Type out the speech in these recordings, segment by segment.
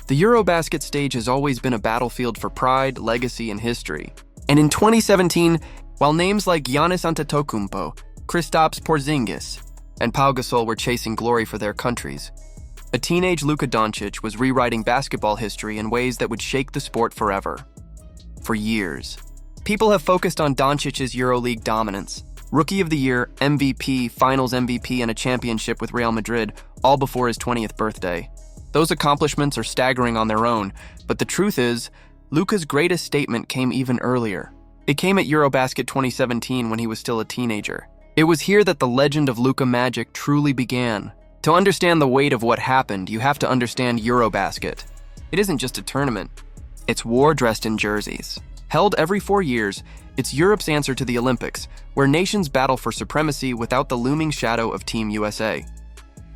The EuroBasket stage has always been a battlefield for pride, legacy, and history. And in 2017, while names like Giannis Antetokounmpo, Kristaps Porziņģis, and Pau Gasol were chasing glory for their countries, a teenage Luka Doncic was rewriting basketball history in ways that would shake the sport forever. For years, people have focused on Doncic's EuroLeague dominance. Rookie of the Year, MVP, Finals MVP, and a championship with Real Madrid, all before his 20th birthday. Those accomplishments are staggering on their own, but the truth is, Luka's greatest statement came even earlier. It came at EuroBasket 2017 when he was still a teenager. It was here that the legend of Luka Magic truly began. To understand the weight of what happened, you have to understand EuroBasket. It isn't just a tournament. It's war dressed in jerseys. Held every 4 years, it's Europe's answer to the Olympics, where nations battle for supremacy without the looming shadow of Team USA.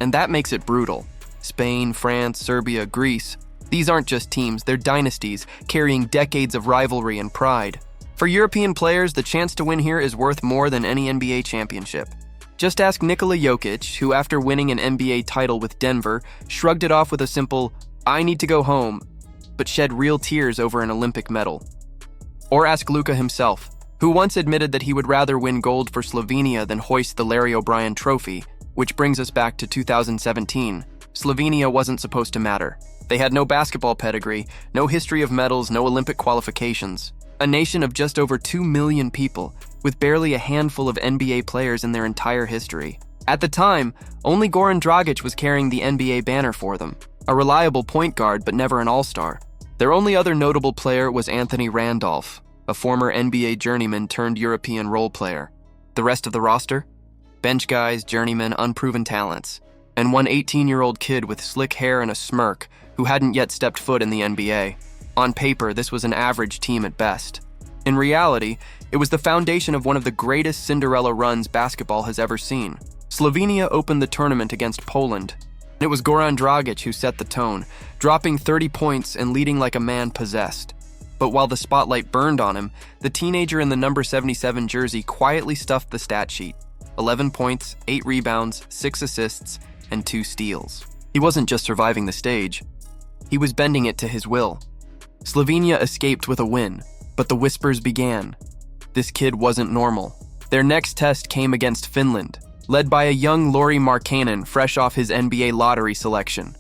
And that makes it brutal. Spain, France, Serbia, Greece, these aren't just teams, they're dynasties, carrying decades of rivalry and pride. For European players, the chance to win here is worth more than any NBA championship. Just ask Nikola Jokić, who after winning an NBA title with Denver, shrugged it off with a simple, "I need to go home," but shed real tears over an Olympic medal. Or ask Luka himself, who once admitted that he would rather win gold for Slovenia than hoist the Larry O'Brien trophy, which brings us back to 2017. Slovenia wasn't supposed to matter. They had no basketball pedigree, no history of medals, no Olympic qualifications. A nation of just over 2 million people, with barely a handful of NBA players in their entire history. At the time, only Goran Dragic was carrying the NBA banner for them, a reliable point guard but never an all-star. Their only other notable player was Anthony Randolph, a former NBA journeyman turned European role player. The rest of the roster? Bench guys, journeymen, unproven talents, and one 18-year-old kid with slick hair and a smirk who hadn't yet stepped foot in the NBA. On paper, this was an average team at best. In reality, it was the foundation of one of the greatest Cinderella runs basketball has ever seen. Slovenia opened the tournament against Poland. It was Goran Dragic who set the tone, dropping 30 points and leading like a man possessed. But while the spotlight burned on him, the teenager in the number 77 jersey quietly stuffed the stat sheet. 11 points, 8 rebounds, 6 assists, and 2 steals. He wasn't just surviving the stage. He was bending it to his will. Slovenia escaped with a win, but the whispers began. This kid wasn't normal. Their next test came against Finland, led by a young Lauri Markkanen fresh off his NBA lottery selection.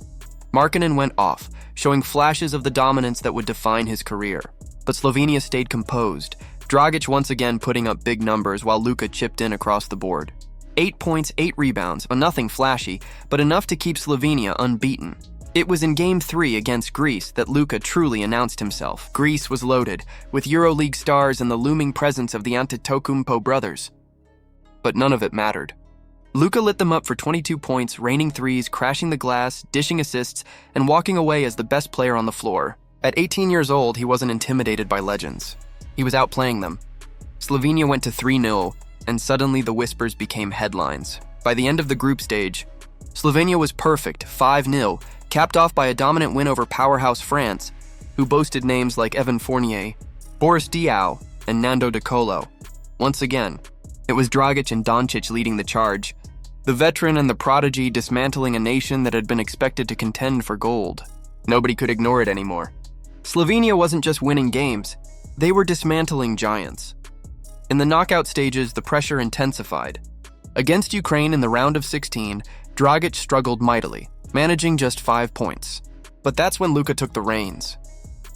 Markkanen went off, showing flashes of the dominance that would define his career. But Slovenia stayed composed, Dragic once again putting up big numbers while Luka chipped in across the board. 8 points, 8 rebounds, nothing flashy, but enough to keep Slovenia unbeaten. It was in Game 3 against Greece that Luka truly announced himself. Greece was loaded, with EuroLeague stars and the looming presence of the Antetokounmpo brothers. But none of it mattered. Luka lit them up for 22 points, raining threes, crashing the glass, dishing assists, and walking away as the best player on the floor. At 18 years old, he wasn't intimidated by legends. He was outplaying them. Slovenia went to 3-0, and suddenly the whispers became headlines. By the end of the group stage, Slovenia was perfect, 5-0, capped off by a dominant win over powerhouse France, who boasted names like Evan Fournier, Boris Diaw, and Nando De Colo. Once again, it was Dragic and Doncic leading the charge, the veteran and the prodigy dismantling a nation that had been expected to contend for gold. Nobody could ignore it anymore. Slovenia wasn't just winning games, they were dismantling giants. In the knockout stages, the pressure intensified. Against Ukraine in the round of 16, Dragic struggled mightily, managing just 5 points. But that's when Luka took the reins.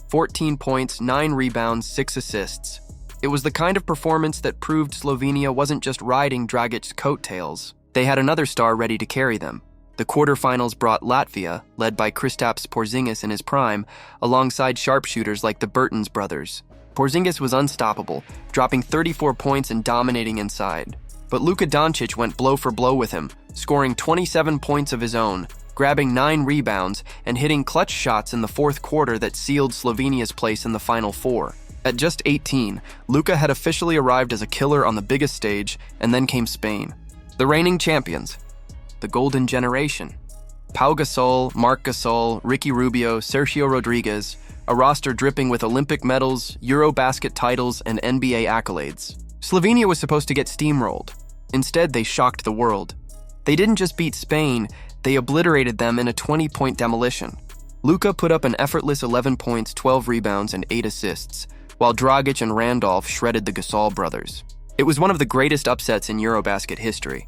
14 points, 9 rebounds, 6 assists. It was the kind of performance that proved Slovenia wasn't just riding Dragic's coattails. They had another star ready to carry them. The quarterfinals brought Latvia, led by Kristaps Porziņģis in his prime, alongside sharpshooters like the Burtons brothers. Porziņģis was unstoppable, dropping 34 points and dominating inside. But Luka Doncic went blow for blow with him, scoring 27 points of his own, grabbing 9 rebounds, and hitting clutch shots in the fourth quarter that sealed Slovenia's place in the Final Four. At just 18, Luka had officially arrived as a killer on the biggest stage, and then came Spain. The reigning champions, the golden generation. Pau Gasol, Marc Gasol, Ricky Rubio, Sergio Rodriguez, a roster dripping with Olympic medals, EuroBasket titles, and NBA accolades. Slovenia was supposed to get steamrolled. Instead, they shocked the world. They didn't just beat Spain, they obliterated them in a 20-point demolition. Luka put up an effortless 11 points, 12 rebounds, and 8 assists, while Dragic and Randolph shredded the Gasol brothers. It was one of the greatest upsets in EuroBasket history,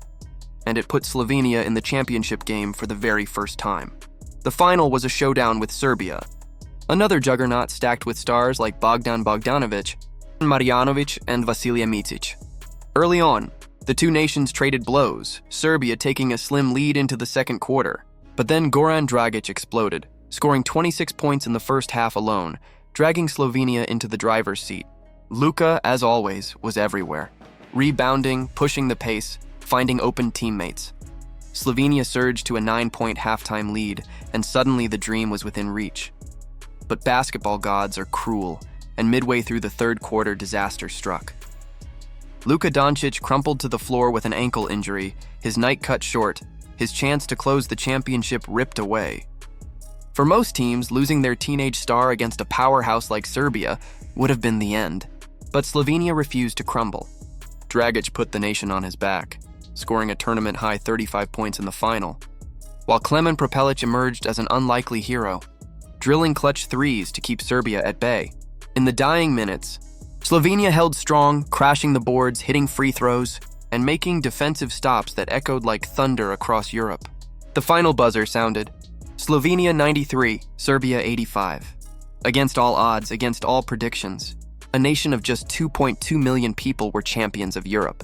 and it put Slovenia in the championship game for the very first time. The final was a showdown with Serbia, another juggernaut stacked with stars like Bogdan Bogdanović, Marjanović, and Vasilija Micic. Early on, the two nations traded blows, Serbia taking a slim lead into the second quarter. But then Goran Dragic exploded, scoring 26 points in the first half alone, dragging Slovenia into the driver's seat. Luka, as always, was everywhere, rebounding, pushing the pace, finding open teammates. Slovenia surged to a 9-point halftime lead, and suddenly the dream was within reach. But basketball gods are cruel, and midway through the third quarter, disaster struck. Luka Doncic crumpled to the floor with an ankle injury, his night cut short, his chance to close the championship ripped away. For most teams, losing their teenage star against a powerhouse like Serbia would have been the end. But Slovenia refused to crumble. Dragic put the nation on his back, scoring a tournament-high 35 points in the final, while Klemen Prepelic emerged as an unlikely hero, drilling clutch threes to keep Serbia at bay. In the dying minutes, Slovenia held strong, crashing the boards, hitting free throws, and making defensive stops that echoed like thunder across Europe. The final buzzer sounded, Slovenia 93, Serbia 85. Against all odds, against all predictions, a nation of just 2.2 million people were champions of Europe.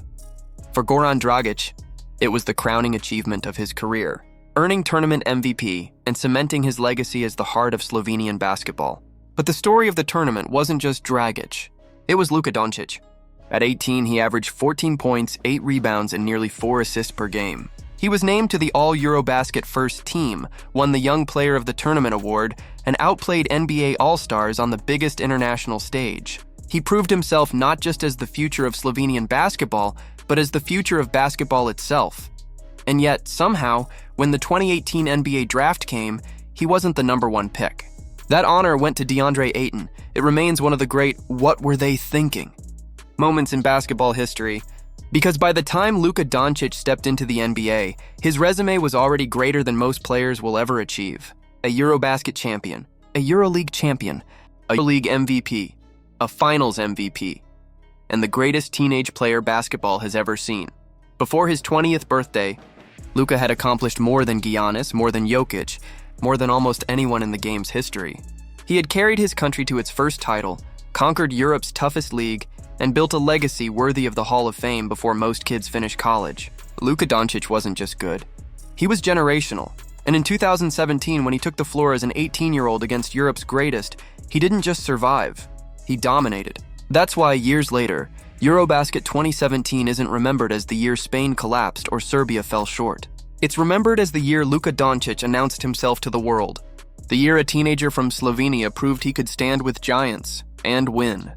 For Goran Dragic, it was the crowning achievement of his career, earning tournament MVP and cementing his legacy as the heart of Slovenian basketball. But the story of the tournament wasn't just Dragic, it was Luka Doncic. At 18, he averaged 14 points, 8 rebounds, and nearly 4 assists per game. He was named to the All-EuroBasket First Team, won the Young Player of the Tournament award, and outplayed NBA All-Stars on the biggest international stage. He proved himself not just as the future of Slovenian basketball, but as the future of basketball itself. And yet, somehow, when the 2018 NBA draft came, he wasn't the #1 pick. That honor went to DeAndre Ayton. It remains one of the great "what were they thinking" moments in basketball history, because by the time Luka Doncic stepped into the NBA, his resume was already greater than most players will ever achieve. A EuroBasket champion, a EuroLeague champion, a EuroLeague MVP, a Finals MVP, and the greatest teenage player basketball has ever seen. Before his 20th birthday, Luka had accomplished more than Giannis, more than Jokić, more than almost anyone in the game's history. He had carried his country to its first title, conquered Europe's toughest league, and built a legacy worthy of the Hall of Fame before most kids finish college. Luka Doncic wasn't just good. He was generational. And in 2017, when he took the floor as an 18-year-old against Europe's greatest, he didn't just survive, he dominated. That's why, years later, EuroBasket 2017 isn't remembered as the year Spain collapsed or Serbia fell short. It's remembered as the year Luka Doncic announced himself to the world. The year a teenager from Slovenia proved he could stand with giants and win.